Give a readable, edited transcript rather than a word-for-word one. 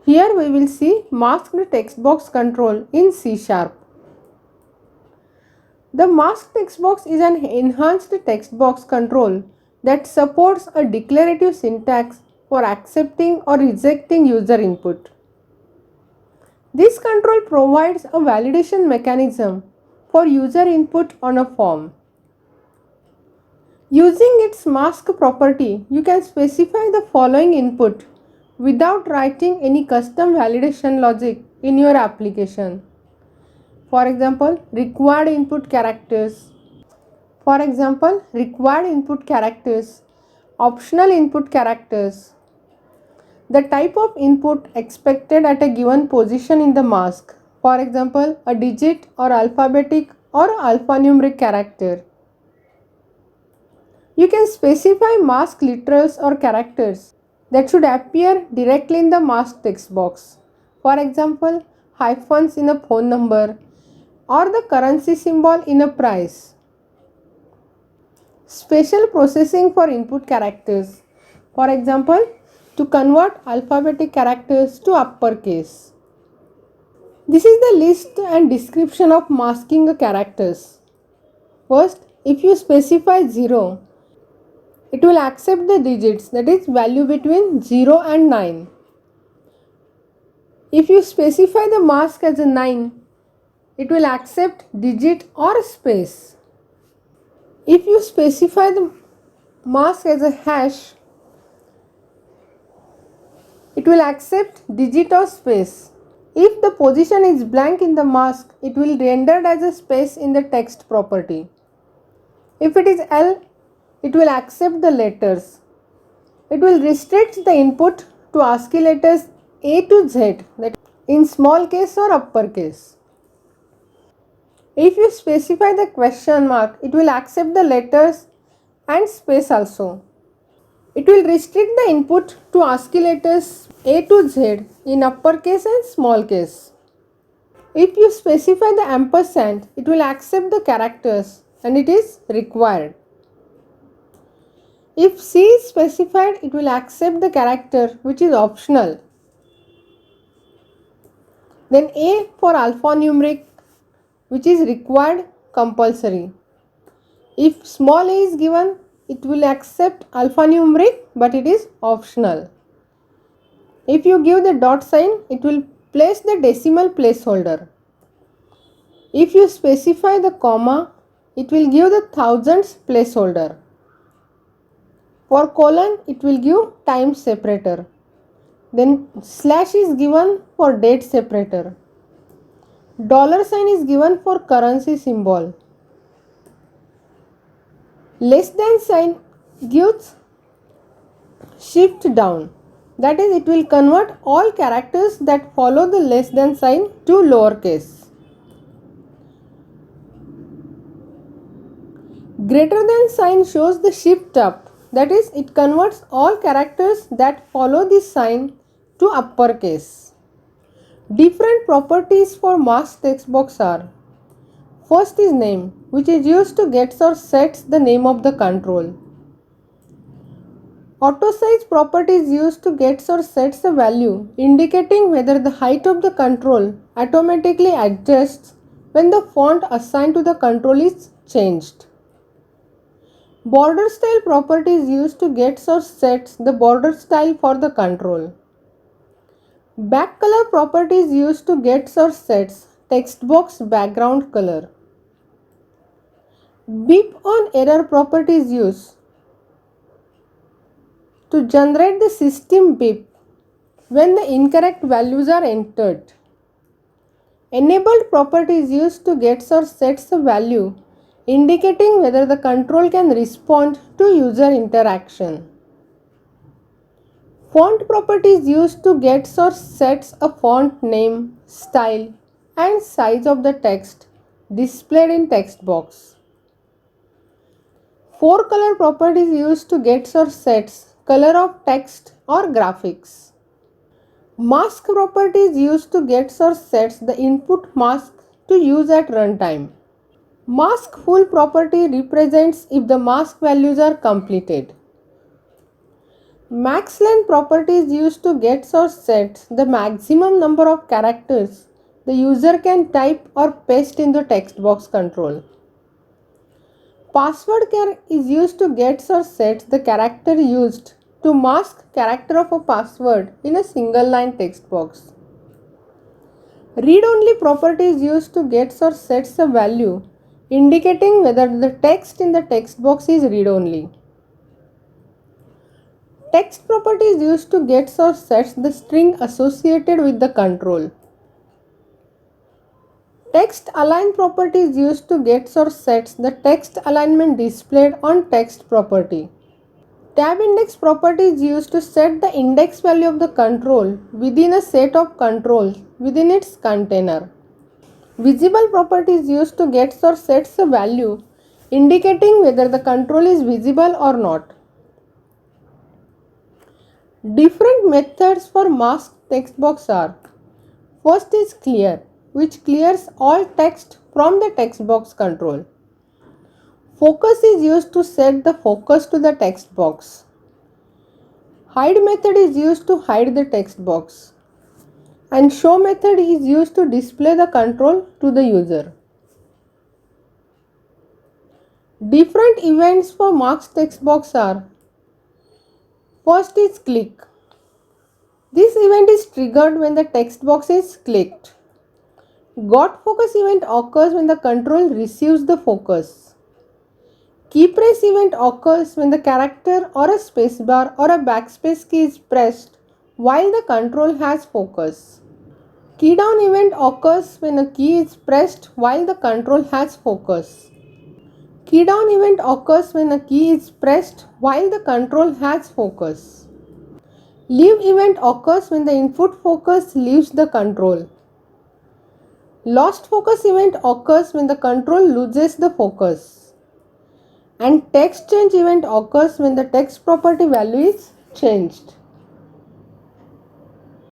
Here we will see masked text box control in C#. The masked text box is an enhanced text box control that supports a declarative syntax for accepting or rejecting user input. This control provides a validation mechanism for user input on a form. Using its mask property, you can specify the following input without writing any custom validation logic in your application. For example, required input characters. Optional input characters, the type of input expected at a given position in the mask. For example, a digit or alphabetic or alphanumeric character. You can specify mask literals or characters that should appear directly in the mask text box. For example, hyphens in a phone number or the currency symbol in a price. Special processing for input characters. For example, to convert alphabetic characters to uppercase. This is the list and description of masking characters. First, if you specify 0, it will accept the digits, that is value between 0 and 9. If you specify the mask as a 9, it will accept digit or space. If you specify the mask as a hash, it will accept digit or space. If the position is blank in the mask, it will render as a space in the text property. If it is L, it will accept the letters. It will restrict the input to ASCII letters A to Z, that in small case or uppercase. If you specify the question mark, it will accept the letters and space also. It will restrict the input to ASCII letters A to Z in uppercase and small case. If you specify the ampersand, it will accept the characters and it is required. If C is specified, it will accept the character which is optional. Then A for alphanumeric, which is required compulsory. If small a is given, it will accept alphanumeric but it is optional. If you give the dot sign, it will place the decimal placeholder. If you specify the comma, it will give the thousands placeholder. For colon, it will give time separator. Then slash is given for date separator. Dollar sign is given for currency symbol. Less than sign gives shift down. That is, it will convert all characters that follow the less than sign to lowercase. Greater than sign shows the shift up. That is, it converts all characters that follow this sign to uppercase. Different properties for masked text box are: first is name, which is used to gets or sets the name of the control. Auto size property is used to gets or sets a value indicating whether the height of the control automatically adjusts when the font assigned to the control is changed. Border style property is used to gets or sets the border style for the control. Back color property is used to gets or sets text box background color. Beep on error property is used to generate the system beep when the incorrect values are entered. Enabled property is used to gets or sets a value indicating whether the control can respond to user interaction. Font property is used to gets or sets a font name, style and size of the text displayed in text box. For color property is used to gets or sets color of text or graphics. Mask property is used to gets or sets the input mask to use at runtime. Mask full property represents if the mask values are completed. Max length property is used to get or set the maximum number of characters the user can type or paste in the text box control. Password char is used to get or set the character used to mask character of a password in a single line text box. Read-only property is used to get or sets a value indicating whether the text in the text box is read-only. Text property is used to get or sets the string associated with the control. Text align property is used to get or sets the text alignment displayed on text property. Tab index property is used to set the index value of the control within a set of controls within its container. Visible property is used to get or sets a value indicating whether the control is visible or not. Different methods for masked text box are: first is clear, which clears all text from the text box control. Focus is used to set the focus to the text box. Hide method is used to hide the text box. And show method is used to display the control to the user. Different events for masked text box are: first is click. This event is triggered when the text box is clicked. Got focus event occurs when the control receives the focus. Key press event occurs when the character or a spacebar or a backspace key is pressed while the control has focus. Key down event occurs when a key is pressed while the control has focus. Key down event occurs when a key is pressed while the control has focus. Leave event occurs when the input focus leaves the control. Lost focus event occurs when the control loses the focus. And text change event occurs when the text property value is changed.